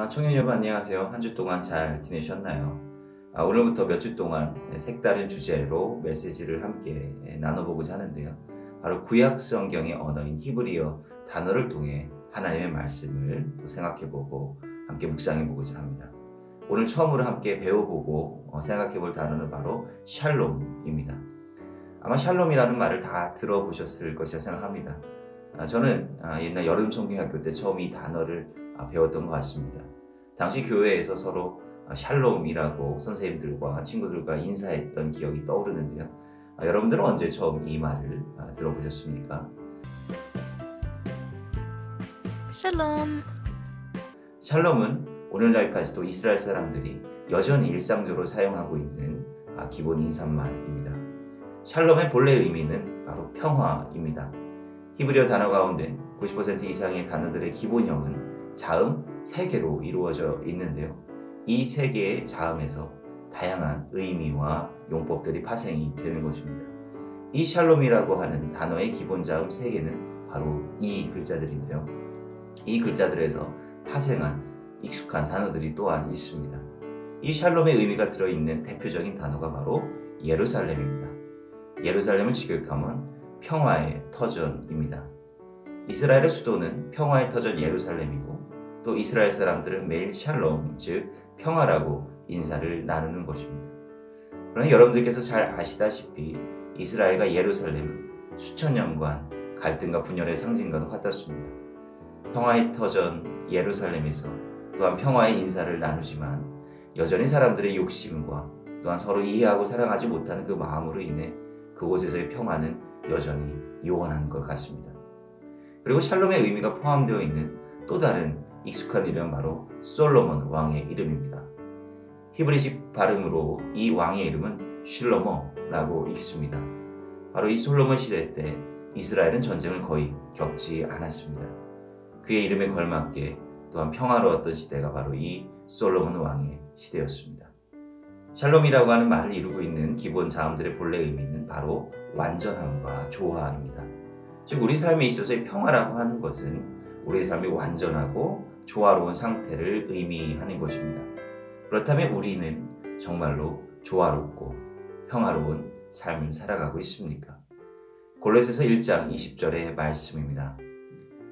청년 여러분 안녕하세요. 한 주 동안 잘 지내셨나요? 오늘부터 몇 주 동안 색다른 주제로 메시지를 함께 나눠보고자 하는데요. 바로 구약 성경의 언어인 히브리어 단어를 통해 하나님의 말씀을 또 생각해보고 함께 묵상해보고자 합니다. 오늘 처음으로 함께 배워보고 생각해볼 단어는 바로 샬롬입니다. 아마 샬롬이라는 말을 다 들어보셨을 것이라 생각합니다. 저는 옛날 여름 성경학교 때 처음 이 단어를 배웠던 것 같습니다. 당시 교회에서 서로 샬롬이라고 선생님들과 친구들과 인사했던 기억이 떠오르는데요. 여러분들은 언제 처음 이 말을 들어보셨습니까? 샬롬. 샬롬은 오늘날까지도 이스라엘 사람들이 여전히 일상적으로 사용하고 있는 기본 인사말입니다. 샬롬의 본래 의미는 바로 평화입니다. 히브리어 단어 가운데 90% 이상의 단어들의 기본형은 자음 3개로 이루어져 있는데요. 이 3개의 자음에서 다양한 의미와 용법들이 파생이 되는 것입니다. 이 샬롬이라고 하는 단어의 기본 자음 3개는 바로 이 글자들인데요. 이 글자들에서 파생한 익숙한 단어들이 또한 있습니다. 이 샬롬의 의미가 들어있는 대표적인 단어가 바로 예루살렘입니다. 예루살렘을 직역하면 평화의 터전입니다. 이스라엘의 수도는 평화의 터전 예루살렘이고 또 이스라엘 사람들은 매일 샬롬, 즉 평화라고 인사를 나누는 것입니다. 그러나 여러분들께서 잘 아시다시피 이스라엘과 예루살렘은 수천 년간 갈등과 분열의 상징과도 같았습니다. 평화의 터전 예루살렘에서 또한 평화의 인사를 나누지만 여전히 사람들의 욕심과 또한 서로 이해하고 사랑하지 못하는 그 마음으로 인해 그곳에서의 평화는 여전히 요원한 것 같습니다. 그리고 샬롬의 의미가 포함되어 있는 또 다른 익숙한 이름은 바로 솔로몬 왕의 이름입니다. 히브리식 발음으로 이 왕의 이름은 슐로모라고 읽습니다. 바로 이 솔로몬 시대 때 이스라엘은 전쟁을 거의 겪지 않았습니다. 그의 이름에 걸맞게 또한 평화로웠던 시대가 바로 이 솔로몬 왕의 시대였습니다. 샬롬이라고 하는 말을 이루고 있는 기본 자음들의 본래 의미는 바로 완전함과 조화입니다. 즉 우리 삶에 있어서의 평화라고 하는 것은 우리의 삶이 완전하고 조화로운 상태를 의미하는 것입니다. 그렇다면 우리는 정말로 조화롭고 평화로운 삶을 살아가고 있습니까? 골로새서 1장 20절의 말씀입니다.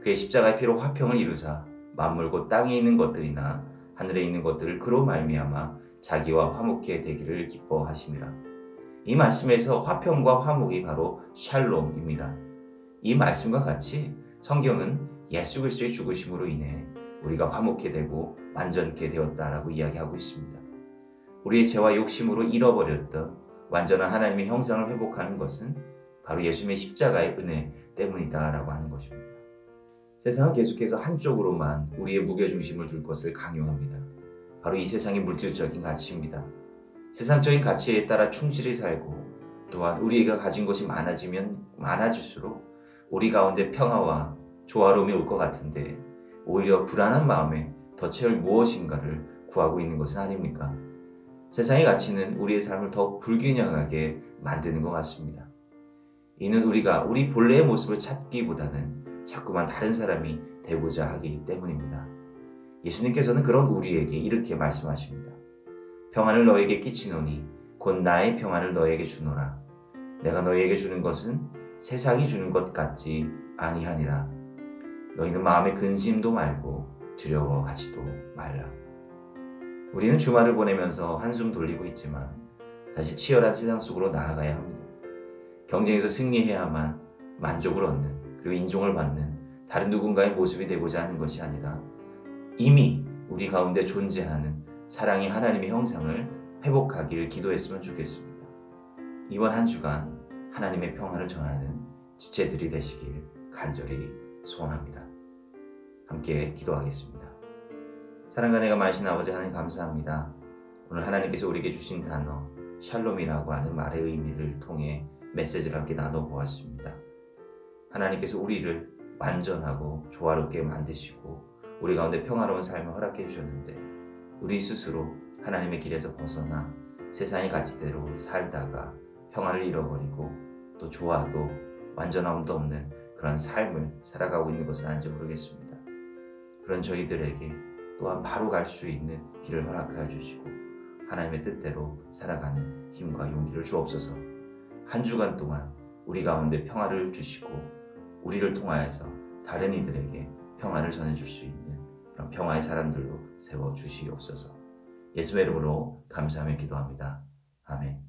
그의 십자가의 피로 화평을 이루사 만물 곧 땅에 있는 것들이나 하늘에 있는 것들을 그로 말미암아 자기와 화목케 되기를 기뻐하심이라. 이 말씀에서 화평과 화목이 바로 샬롬입니다. 이 말씀과 같이 성경은 예수 그리스도의 죽으심으로 인해 우리가 화목케 되고 완전케 되었다라고 이야기하고 있습니다. 우리의 죄와 욕심으로 잃어버렸던 완전한 하나님의 형상을 회복하는 것은 바로 예수님의 십자가의 은혜 때문이다라고 하는 것입니다. 세상은 계속해서 한쪽으로만 우리의 무게중심을 둘 것을 강요합니다. 바로 이 세상의 물질적인 가치입니다. 세상적인 가치에 따라 충실히 살고 또한 우리가 가진 것이 많아지면 많아질수록 우리 가운데 평화와 조화로움이 올 것 같은데 오히려 불안한 마음에 더 채울 무엇인가를 구하고 있는 것은 아닙니까? 세상의 가치는 우리의 삶을 더욱 불균형하게 만드는 것 같습니다. 이는 우리가 우리 본래의 모습을 찾기보다는 자꾸만 다른 사람이 되고자 하기 때문입니다. 예수님께서는 그런 우리에게 이렇게 말씀하십니다. 평안을 너에게 끼치노니 곧 나의 평안을 너에게 주노라. 내가 너에게 주는 것은 세상이 주는 것 같지 아니하니라. 너희는 마음에 근심도 말고 두려워하지도 말라. 우리는 주말을 보내면서 한숨 돌리고 있지만 다시 치열한 세상 속으로 나아가야 합니다. 경쟁에서 승리해야만 만족을 얻는 그리고 인정을 받는 다른 누군가의 모습이 되고자 하는 것이 아니라 이미 우리 가운데 존재하는 사랑의 하나님의 형상을 회복하길 기도했으면 좋겠습니다. 이번 한 주간 하나님의 평화를 전하는 지체들이 되시길 간절히 소원합니다. 함께 기도하겠습니다. 사랑과 내가 많으신 아버지 하나님 감사합니다. 오늘 하나님께서 우리에게 주신 단어 샬롬이라고 하는 말의 의미를 통해 메시지를 함께 나눠보았습니다. 하나님께서 우리를 완전하고 조화롭게 만드시고 우리 가운데 평화로운 삶을 허락해 주셨는데 우리 스스로 하나님의 길에서 벗어나 세상의 가치대로 살다가 평화를 잃어버리고 또 조화도 완전함도 없는 그런 삶을 살아가고 있는 것은 아닌지 모르겠습니다. 그런 저희들에게 또한 바로 갈 수 있는 길을 허락하여 주시고 하나님의 뜻대로 살아가는 힘과 용기를 주옵소서. 한 주간 동안 우리 가운데 평화를 주시고 우리를 통하여서 다른 이들에게 평화를 전해줄 수 있는 그런 평화의 사람들로 세워주시옵소서. 예수의 이름으로 감사하며 기도합니다. 아멘.